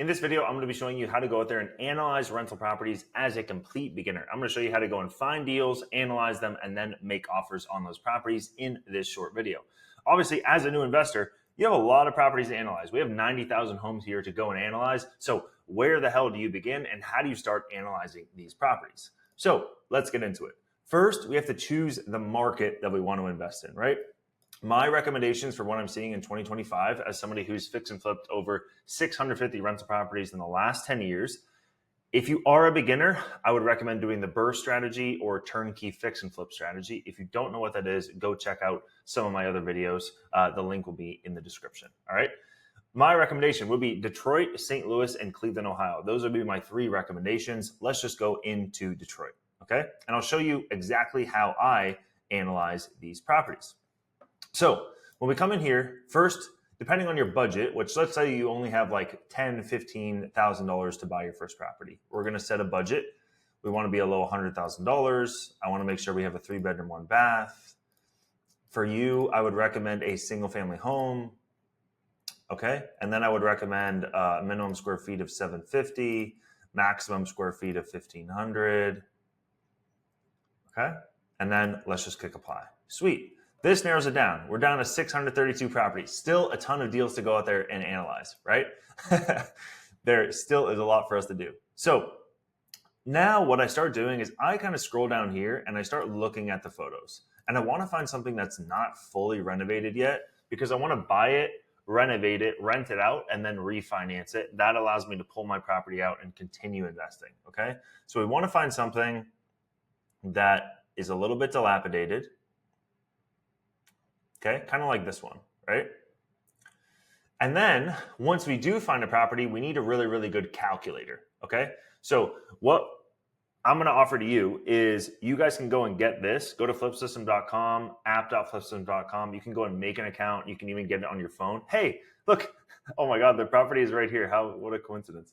In this video, I'm going to be showing you how to go out there and analyze rental properties as a complete beginner. I'm going to show you how to go and find deals, analyze them, and then make offers on those properties in this short video. Obviously, as a new investor, you have a lot of properties to analyze. We have 90,000 homes here to go and analyze. So where the hell do you begin and how do you start analyzing these properties? So let's get into it. First, we have to choose the market that we want to invest in, right? My recommendations for what I'm seeing in 2025 as somebody who's fixed and flipped over 650 rental properties in the last 10 years, if you are a beginner, I would recommend doing the burst strategy or turnkey fix and flip strategy. If you don't know what that is, go check out some of my other videos. The link will be in the description. All right. My recommendation would be Detroit, St. Louis, and Cleveland, Ohio. Those would be my three recommendations. Let's just go into Detroit. Okay. And I'll show you exactly how I analyze these properties. So when we come in here, first, depending on your budget, which let's say you only have like $10,000, $15,000 to buy your first property, we're going to set a budget. We want to be below $100,000. I want to make sure we have a 3-bedroom, 1 bath. For you, I would recommend a single family home. Okay. And then I would recommend a minimum square feet of 750, maximum square feet of 1,500. Okay. And then let's just click apply. Sweet. This narrows it down. We're down to 632 properties. Still a ton of deals to go out there and analyze, right? There still is a lot for us to do. So now what I start doing is I kind of scroll down here and I start looking at the photos. And I want to find something that's not fully renovated yet because I want to buy it, renovate it, rent it out, and then refinance it. That allows me to pull my property out and continue investing, okay? So we want to find something that is a little bit dilapidated. Okay, kind of like this one, right? And then once we do find a property, we need a really, really good calculator, okay? So what I'm going to offer to you is you guys can go and get this. Go to FlipSystem.com, app.flipsystem.com. You can go and make an account. You can even get it on your phone. Hey, look, oh my God, the property is right here. What a coincidence.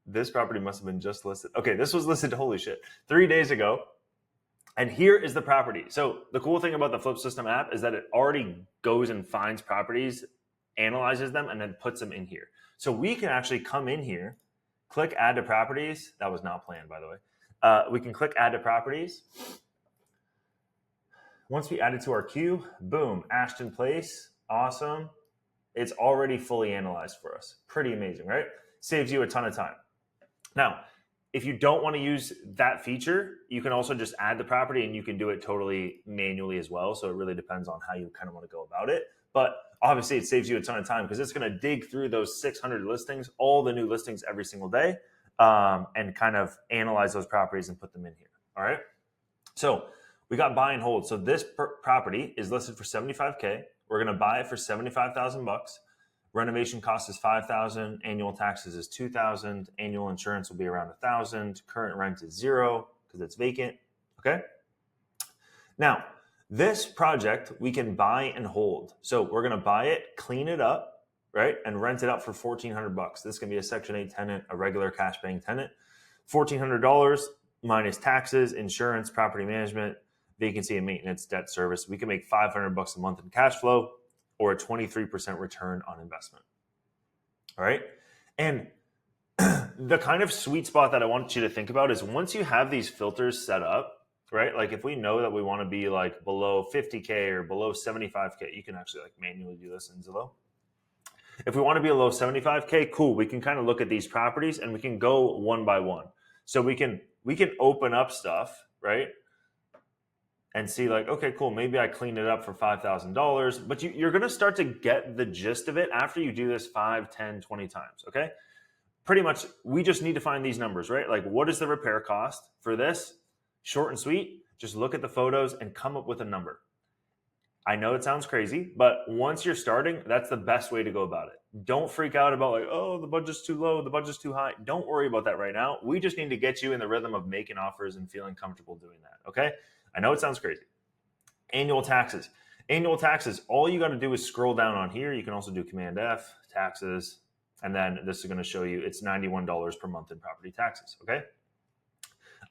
This property must have been just listed. Okay, this was listed, holy shit, 3 days ago. And here is the property. So the cool thing about the FlipSystem app is that it already goes and finds properties, analyzes them, and then puts them in here. So we can actually come in here, click add to properties. That was not planned, by the way. We can click add to properties. Once we add it to our queue, boom, Ashton Place, awesome. It's already fully analyzed for us. Pretty amazing, right? Saves you a ton of time. Now, if you don't want to use that feature, you can also just add the property and you can do it totally manually as well. So it really depends on how you kind of want to go about it. But obviously it saves you a ton of time because it's going to dig through those 600 listings, all the new listings every single day, and kind of analyze those properties and put them in here. All right. So we got buy and hold. So this property is listed for $75K. We're going to buy it for $75,000. Renovation cost is $5,000. Annual taxes is $2,000. Annual insurance will be around $1,000. Current rent is $0 because it's vacant. Okay. Now, this project we can buy and hold. So we're going to buy it, clean it up, right, and rent it out for $1,400. This can be a Section 8 tenant, a regular cash paying tenant. $1,400 minus taxes, insurance, property management, vacancy and maintenance, debt service. We can make $500 a month in cash flow, or a 23% return on investment. All right. And the kind of sweet spot that I want you to think about is once you have these filters set up, right? Like if we know that we want to be like below 50K or below 75K, you can actually like manually do this in Zillow. If we want to be below 75K, cool. We can kind of look at these properties and we can go one by one. So we can open up stuff, right? And see like, okay, cool, maybe I cleaned it up for $5,000, but you're going to start to get the gist of it after you do this 5, 10, 20 times, okay? Pretty much, we just need to find these numbers, right? Like what is the repair cost for this? Short and sweet, just look at the photos and come up with a number. I know it sounds crazy, but once you're starting, that's the best way to go about it. Don't freak out about like, oh, the budget's too low, the budget's too high. Don't worry about that right now. We just need to get you in the rhythm of making offers and feeling comfortable doing that, okay? I know it sounds crazy. Annual taxes. Annual taxes, all you got to do is scroll down on here. You can also do Command F, taxes, and then this is going to show you it's $91 per month in property taxes, okay?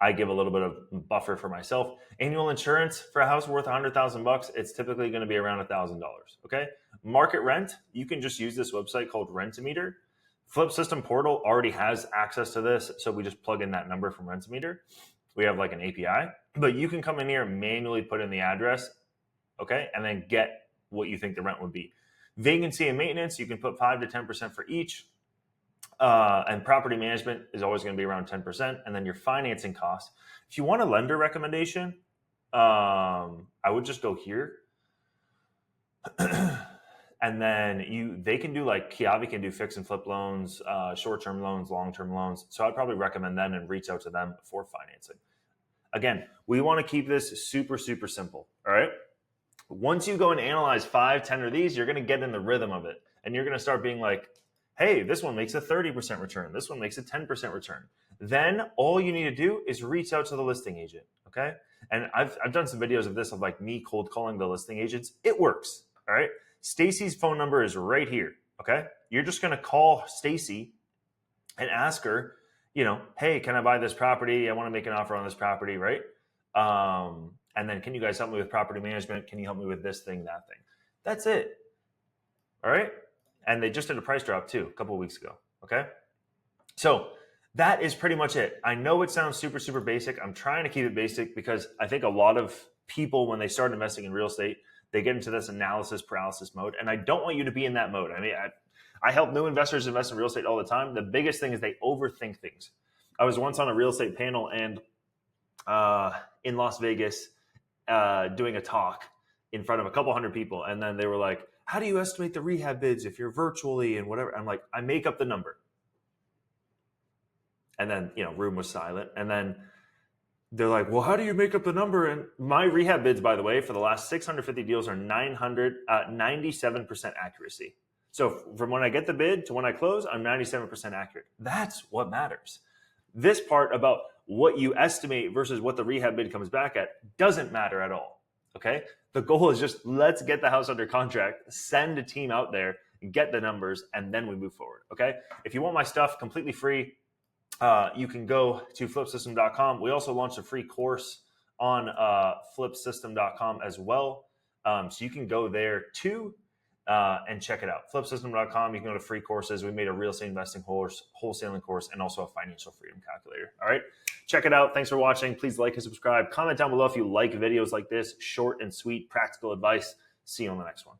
I give a little bit of buffer for myself. Annual insurance for a house worth $100,000, it's typically going to be around $1,000, okay? Market rent, you can just use this website called Rent-A-Meter. FlipSystem portal already has access to this, so we just plug in that number from Rent-A-Meter. We have like an API, but you can come in here and manually put in the address, okay, and then get what you think the rent would be. Vacancy and maintenance, you can put 5 to 10% for each, and property management is always going to be around 10%, and then your financing costs. If you want a lender recommendation, I would just go here. And then they can do like Kiavi can do fix and flip loans, short-term loans, long-term loans. So I'd probably recommend them and reach out to them for financing. Again, we want to keep this super, super simple. All right. Once you go and analyze 5, 10 of these, you're going to get in the rhythm of it. And you're going to start being like, hey, this one makes a 30% return. This one makes a 10% return. Then all you need to do is reach out to the listing agent. Okay. And I've done some videos of this, of like me cold calling the listing agents. It works. All right. Stacy's phone number is right here. Okay. You're just going to call Stacy and ask her, hey, can I buy this property? I want to make an offer on this property. Right. And then can you guys help me with property management? Can you help me with this thing, that thing? That's it. All right. And they just did a price drop too, a couple of weeks ago. Okay. So that is pretty much it. I know it sounds super, super basic. I'm trying to keep it basic because I think a lot of people, when they start investing in real estate, they get into this analysis paralysis mode. And I don't want you to be in that mode. I mean, I help new investors invest in real estate all the time. The biggest thing is they overthink things. I was once on a real estate panel and in Las Vegas doing a talk in front of a couple hundred people. And then they were like, how do you estimate the rehab bids if you're virtually and whatever? I'm like, I make up the number. And then, room was silent. And then they're like, well, how do you make up the number? And my rehab bids, by the way, for the last 650 deals are 97% accuracy. So from when I get the bid to when I close, I'm 97% accurate. That's what matters. This part about what you estimate versus what the rehab bid comes back at doesn't matter at all. Okay. The goal is just let's get the house under contract, send a team out there, get the numbers, and then we move forward. Okay. If you want my stuff completely free, you can go to FlipSystem.com. We also launched a free course on FlipSystem.com as well. So you can go there too and check it out. FlipSystem.com, you can go to free courses. We made a real estate investing course, wholesaling course, and also a financial freedom calculator. All right. Check it out. Thanks for watching. Please like and subscribe. Comment down below if you like videos like this, short and sweet, practical advice. See you on the next one.